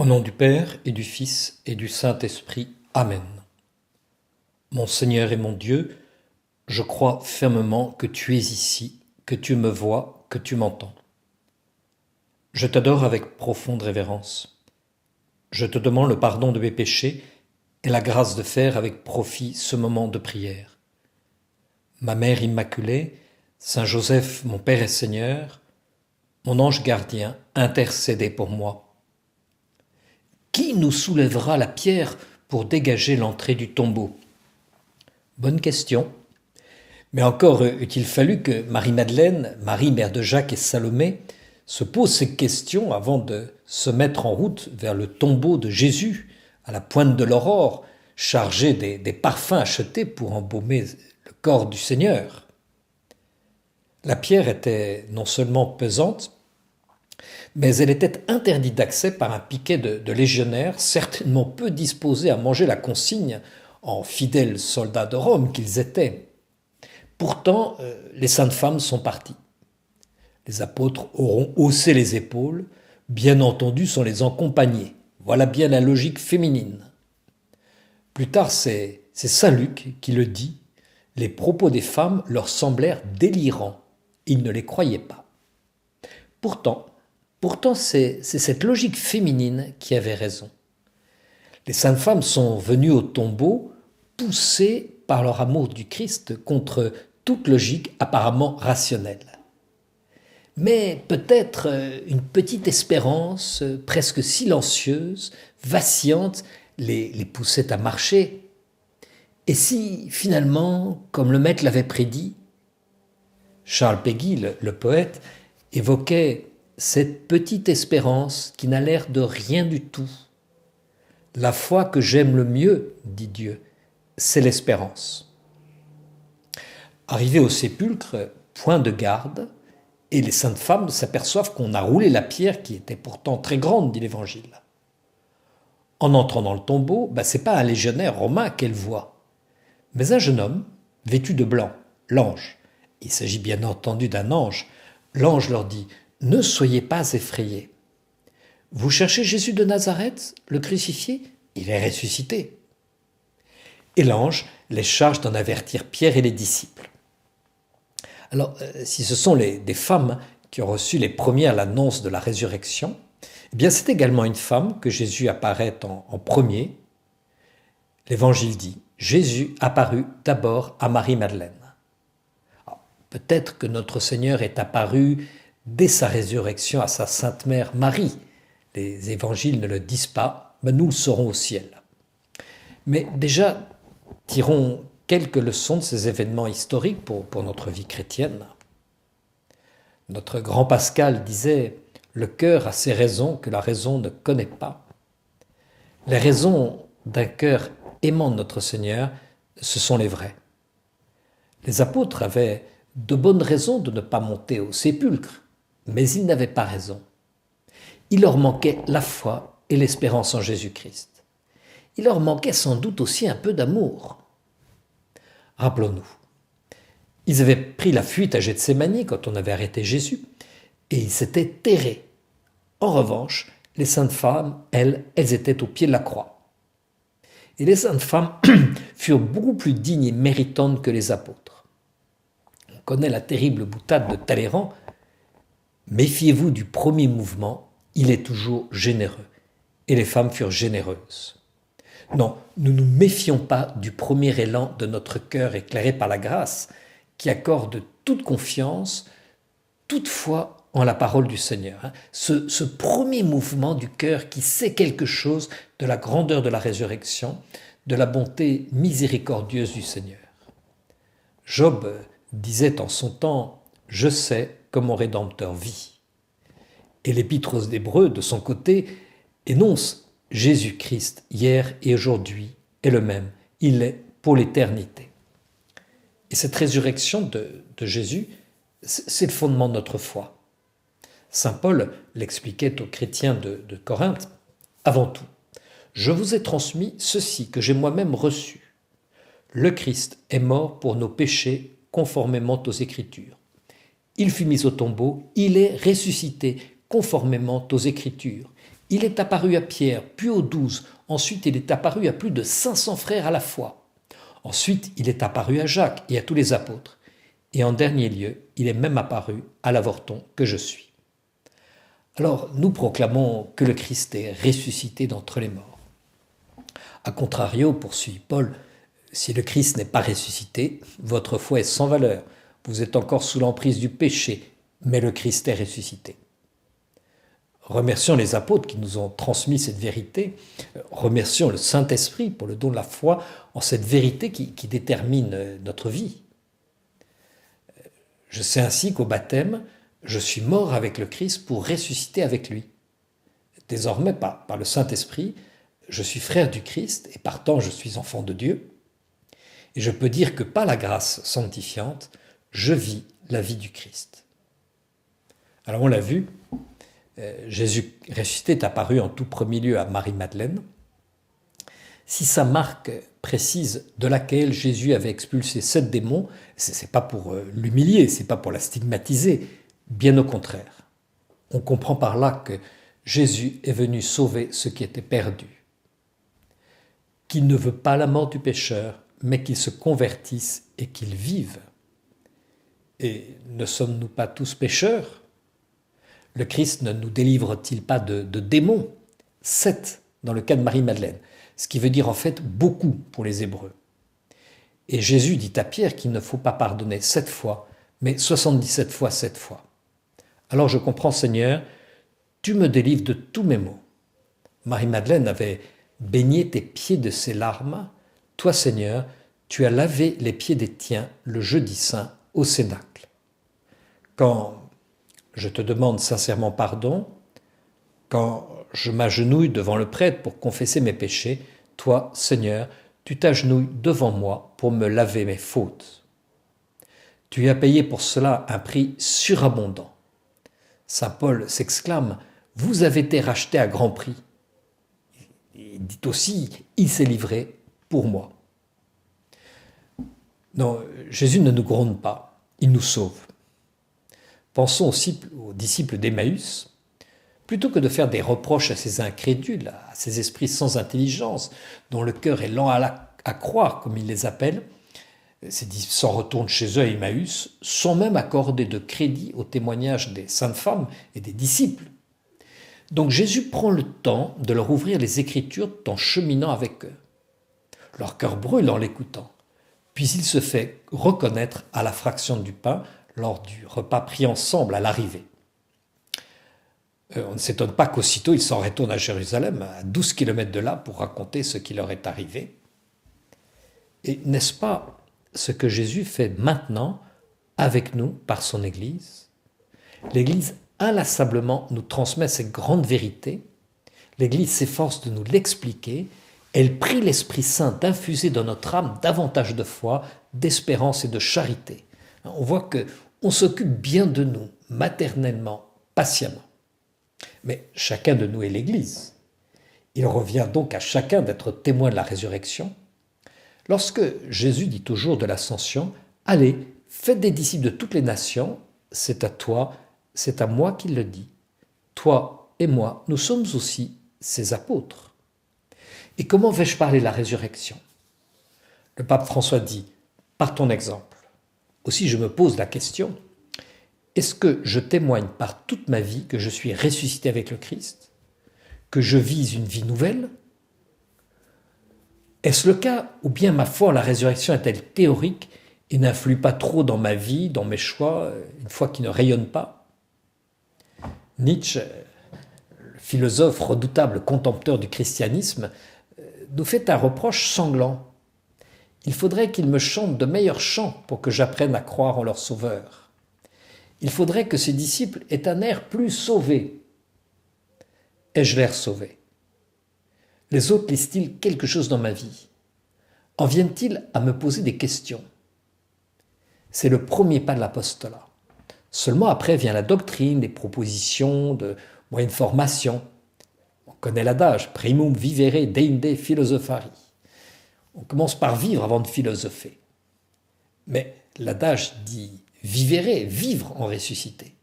Au nom du Père et du Fils et du Saint-Esprit. Amen. Mon Seigneur et mon Dieu, je crois fermement que tu es ici, que tu me vois, que tu m'entends. Je t'adore avec profonde révérence. Je te demande le pardon de mes péchés et la grâce de faire avec profit ce moment de prière. Ma Mère Immaculée, Saint Joseph, mon Père et Seigneur, mon ange gardien, intercédez pour moi. Qui nous soulèvera la pierre pour dégager l'entrée du tombeau? Bonne question. Mais encore eût-il fallu que Marie-Madeleine, Marie, mère de Jacques et Salomé, se pose ces questions avant de se mettre en route vers le tombeau de Jésus, à la pointe de l'aurore, chargé des parfums achetés pour embaumer le corps du Seigneur. La pierre était non seulement pesante, mais elle était interdite d'accès par un piquet de légionnaires certainement peu disposés à manger la consigne en fidèles soldats de Rome qu'ils étaient. Pourtant, les saintes femmes sont parties. Les apôtres auront haussé les épaules, bien entendu sans les accompagner. Voilà bien la logique féminine. Plus tard, c'est saint Luc qui le dit, les propos des femmes leur semblèrent délirants. Ils ne les croyaient pas. Pourtant, c'est cette logique féminine qui avait raison. Les saintes femmes sont venues au tombeau poussées par leur amour du Christ contre toute logique apparemment rationnelle. Mais peut-être une petite espérance presque silencieuse, vacillante, les poussait à marcher. Et si, finalement, comme le maître l'avait prédit, Charles Péguy, le poète, évoquait cette petite espérance qui n'a l'air de rien du tout. La foi que j'aime le mieux, dit Dieu, c'est l'espérance. Arrivé au sépulcre, point de garde, et les saintes femmes s'aperçoivent qu'on a roulé la pierre qui était pourtant très grande, dit l'Évangile. En entrant dans le tombeau, c'est pas un légionnaire romain qu'elles voient, mais un jeune homme vêtu de blanc, l'ange. Il s'agit bien entendu d'un ange. L'ange leur dit « Ne soyez pas effrayés. Vous cherchez Jésus de Nazareth, le crucifié? Il est ressuscité. » Et l'ange les charge d'en avertir Pierre et les disciples. Alors, si ce sont des femmes qui ont reçu les premières l'annonce de la résurrection, eh bien c'est également une femme que Jésus apparaît en premier. L'Évangile dit « Jésus apparut d'abord à Marie-Madeleine. » Peut-être que notre Seigneur est apparu dès sa résurrection à sa Sainte Mère Marie. Les évangiles ne le disent pas, mais nous le saurons au ciel. Mais déjà, tirons quelques leçons de ces événements historiques pour notre vie chrétienne. Notre grand Pascal disait « Le cœur a ses raisons que la raison ne connaît pas ». Les raisons d'un cœur aimant notre Seigneur, ce sont les vraies. Les apôtres avaient de bonnes raisons de ne pas monter au sépulcre, mais ils n'avaient pas raison. Il leur manquait la foi et l'espérance en Jésus-Christ. Il leur manquait sans doute aussi un peu d'amour. Rappelons-nous, ils avaient pris la fuite à Gethsémani quand on avait arrêté Jésus, et ils s'étaient terrés. En revanche, les saintes femmes, elles étaient au pied de la croix. Et les saintes femmes furent beaucoup plus dignes et méritantes que les apôtres. On connaît la terrible boutade de Talleyrand. Méfiez-vous du premier mouvement, il est toujours généreux. Et les femmes furent généreuses. Non, nous ne nous méfions pas du premier élan de notre cœur éclairé par la grâce, qui accorde toute confiance, toute foi en la parole du Seigneur. Ce premier mouvement du cœur qui sait quelque chose de la grandeur de la résurrection, de la bonté miséricordieuse du Seigneur. Job disait en son temps « Je sais que mon Rédempteur vit ». Et l'Épître aux Hébreux, de son côté, énonce « Jésus-Christ, hier et aujourd'hui, est le même, il est pour l'éternité ». Et cette résurrection de Jésus, c'est le fondement de notre foi. Saint Paul l'expliquait aux chrétiens de Corinthe « Avant tout, je vous ai transmis ceci que j'ai moi-même reçu. Le Christ est mort pour nos péchés conformément aux Écritures. Il fut mis au tombeau, il est ressuscité conformément aux Écritures. Il est apparu à Pierre, puis aux 12. Ensuite, il est apparu à plus de 500 frères à la fois. Ensuite, il est apparu à Jacques et à tous les apôtres. Et en dernier lieu, il est même apparu à l'avorton que je suis. Alors, nous proclamons que le Christ est ressuscité d'entre les morts. A contrario, poursuit Paul, si le Christ n'est pas ressuscité, votre foi est sans valeur. Vous êtes encore sous l'emprise du péché, mais le Christ est ressuscité. Remercions les apôtres qui nous ont transmis cette vérité. Remercions le Saint-Esprit pour le don de la foi en cette vérité qui détermine notre vie. Je sais ainsi qu'au baptême, je suis mort avec le Christ pour ressusciter avec lui. Désormais, par le Saint-Esprit, je suis frère du Christ et partant, je suis enfant de Dieu. Et je peux dire que par la grâce sanctifiante, je vis la vie du Christ. Alors on l'a vu, Jésus ressuscité est apparu en tout premier lieu à Marie-Madeleine. Si sa marque précise de laquelle Jésus avait expulsé 7 démons, ce n'est pas pour l'humilier, ce n'est pas pour la stigmatiser, bien au contraire. On comprend par là que Jésus est venu sauver ce qui était perdu, qu'il ne veut pas la mort du pécheur, mais qu'il se convertisse et qu'il vive. Et ne sommes-nous pas tous pécheurs ? Le Christ ne nous délivre-t-il pas de démons ? 7 dans le cas de Marie-Madeleine, ce qui veut dire en fait beaucoup pour les Hébreux. Et Jésus dit à Pierre qu'il ne faut pas pardonner 7 fois, mais 77 fois 7 fois. Alors je comprends, Seigneur, tu me délivres de tous mes maux. Marie-Madeleine avait baigné tes pieds de ses larmes. Toi, Seigneur, tu as lavé les pieds des tiens le jeudi saint au Cénacle. Quand je te demande sincèrement pardon, quand je m'agenouille devant le prêtre pour confesser mes péchés, toi, Seigneur, tu t'agenouilles devant moi pour me laver mes fautes. Tu as payé pour cela un prix surabondant. Saint Paul s'exclame, « Vous avez été rachetés à grand prix. » Il dit aussi, « Il s'est livré pour moi. » Non, Jésus ne nous gronde pas, il nous sauve. Pensons aussi aux disciples d'Emmaüs. Plutôt que de faire des reproches à ces incrédules, à ces esprits sans intelligence, dont le cœur est lent à croire, comme il les appelle, ces disciples s'en retournent chez eux à Emmaüs, sans même accorder de crédit au témoignage des saintes femmes et des disciples. Donc Jésus prend le temps de leur ouvrir les Écritures en cheminant avec eux. Leur cœur brûle en l'écoutant. Puis il se fait reconnaître à la fraction du pain lors du repas pris ensemble à l'arrivée. On ne s'étonne pas qu'aussitôt ils s'en retournent à Jérusalem, à 12 kilomètres de là, pour raconter ce qui leur est arrivé. Et n'est-ce pas ce que Jésus fait maintenant avec nous par son Église ? L'Église inlassablement nous transmet ces grandes vérités. L'Église s'efforce de nous l'expliquer. Elle prie l'Esprit Saint d'infuser dans notre âme davantage de foi, d'espérance et de charité. On voit qu'on s'occupe bien de nous, maternellement, patiemment. Mais chacun de nous est l'Église. Il revient donc à chacun d'être témoin de la résurrection. Lorsque Jésus dit au jour de l'ascension, « Allez, faites des disciples de toutes les nations », c'est à toi, c'est à moi qu'il le dit. Toi et moi, nous sommes aussi ses apôtres. Et comment vais-je parler de la résurrection ? Le pape François dit, par ton exemple. Aussi je me pose la question, est-ce que je témoigne par toute ma vie que je suis ressuscité avec le Christ ? Que je vise une vie nouvelle ? Est-ce le cas ou bien ma foi en la résurrection est-elle théorique et n'influe pas trop dans ma vie, dans mes choix, une foi qui ne rayonne pas ? Nietzsche, le philosophe redoutable contempteur du christianisme, nous fait un reproche sanglant. Il faudrait qu'ils me chantent de meilleurs chants pour que j'apprenne à croire en leur sauveur. Il faudrait que ces disciples aient un air plus sauvé. Ai-je l'air sauvé ? Les autres lisent-ils quelque chose dans ma vie ? En viennent-ils à me poser des questions ? C'est le premier pas de l'apostolat. Seulement après vient la doctrine, les propositions de moyens de formation. On connaît l'adage, primum vivere deinde philosophari. On commence par vivre avant de philosopher. Mais l'adage dit vivere, vivre en ressuscité.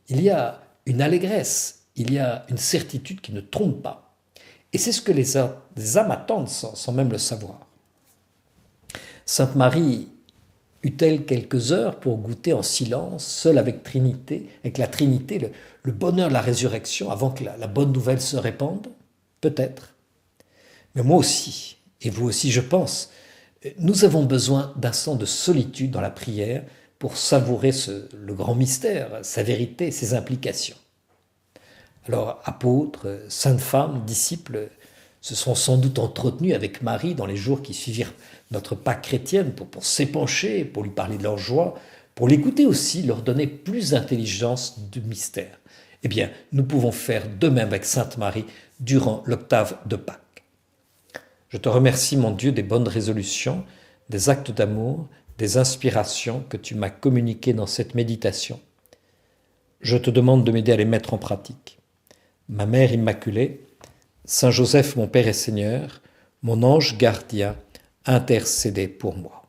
Il y a une allégresse il y a une certitude qui ne trompe pas. Et c'est ce que les âmes attendent sans même le savoir. Sainte Marie eut-elle quelques heures pour goûter en silence, seule avec la Trinité, le bonheur de la résurrection avant que la bonne nouvelle se répande? Peut-être. Mais moi aussi, et vous aussi je pense, nous avons besoin d'instants de solitude dans la prière pour savourer le grand mystère, sa vérité, ses implications. Alors, apôtres, saintes femmes, disciples, se sont sans doute entretenus avec Marie dans les jours qui suivirent notre Pâque chrétienne pour s'épancher, pour lui parler de leur joie, pour l'écouter aussi, leur donner plus d'intelligence du mystère. Eh bien, nous pouvons faire de même avec Sainte Marie durant l'octave de Pâques. Je te remercie, mon Dieu, des bonnes résolutions, des actes d'amour, des inspirations que tu m'as communiquées dans cette méditation. Je te demande de m'aider à les mettre en pratique. Ma Mère Immaculée, Saint Joseph, mon Père et Seigneur, mon ange gardien, intercédez pour moi.